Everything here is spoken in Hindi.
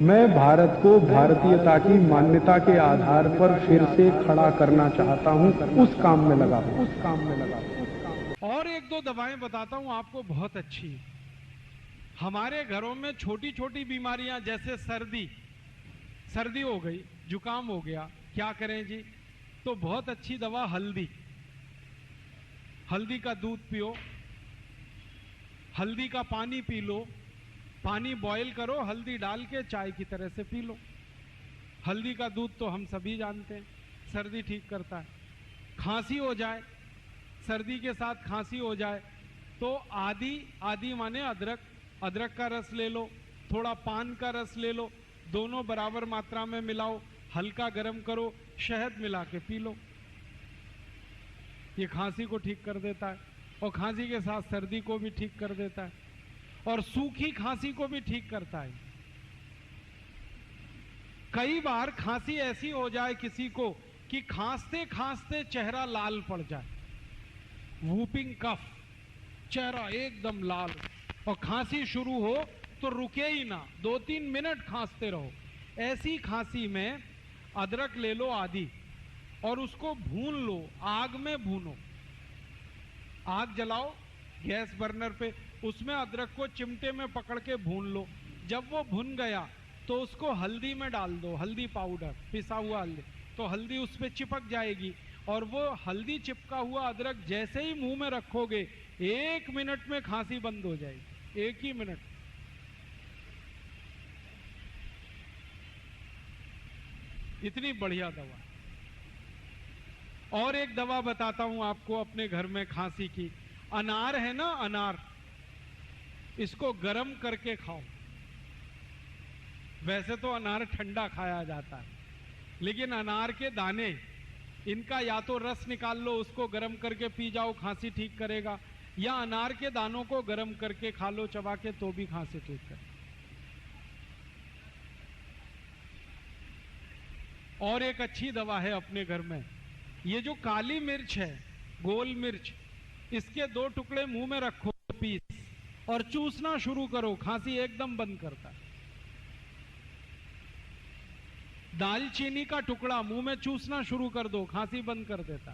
मैं भारत को भारतीयता की मान्यता के आधार पर फिर से खड़ा करना चाहता हूं, उस काम में लगा हूं। और एक दो दवाएं बताता हूं आपको, बहुत अच्छी। हमारे घरों में छोटी छोटी बीमारियां, जैसे सर्दी हो गई, जुकाम हो गया, क्या करें जी? तो बहुत अच्छी दवा हल्दी का दूध पियो, हल्दी का पानी पी लो, पानी बॉईल करो, हल्दी डाल के चाय की तरह से पी लो। हल्दी का दूध तो हम सभी जानते हैं, सर्दी ठीक करता है। खांसी हो जाए, सर्दी के साथ खांसी हो जाए, तो आदि माने अदरक का रस ले लो, थोड़ा पान का रस ले लो, दोनों बराबर मात्रा में मिलाओ, हल्का गर्म करो, शहद मिला के पी लो। ये खांसी को ठीक कर देता है, और खांसी के साथ सर्दी को भी ठीक कर देता है, और सूखी खांसी को भी ठीक करता है। कई बार खांसी ऐसी हो जाए किसी को कि खांसते खांसते चेहरा लाल पड़ जाए, वूपिंग कफ, चेहरा एकदम लाल, और खांसी शुरू हो तो रुके ही ना, 2-3 मिनट खांसते रहो। ऐसी खांसी में अदरक ले लो आदि, और उसको भून लो, आग में भूनो। आग जलाओ गैस बर्नर पे, उसमें अदरक को चिमटे में पकड़ के भून लो। जब वो भुन गया तो उसको हल्दी में डाल दो, हल्दी पाउडर, पिसा हुआ हल्दी, तो हल्दी उस पर चिपक जाएगी, और वो हल्दी चिपका हुआ अदरक जैसे ही मुंह में रखोगे, 1 मिनट में खांसी बंद हो जाएगी, 1 ही मिनट। इतनी बढ़िया दवा। और एक दवा बताता हूं आपको अपने घर में खांसी की। अनार है ना, अनार, इसको गर्म करके खाओ। वैसे तो अनार ठंडा खाया जाता है, लेकिन अनार के दाने, इनका या तो रस निकाल लो, उसको गर्म करके पी जाओ, खांसी ठीक करेगा, या अनार के दानों को गर्म करके खा लो चबा के, तो भी खांसी ठीक करेगा। और एक अच्छी दवा है अपने घर में, ये जो काली मिर्च है, गोल मिर्च, इसके 2 टुकड़े मुंह में रखो, पीस, और चूसना शुरू करो, खांसी एकदम बंद करता है। दालचीनी का टुकड़ा मुंह में चूसना शुरू कर दो, खांसी बंद कर देता है।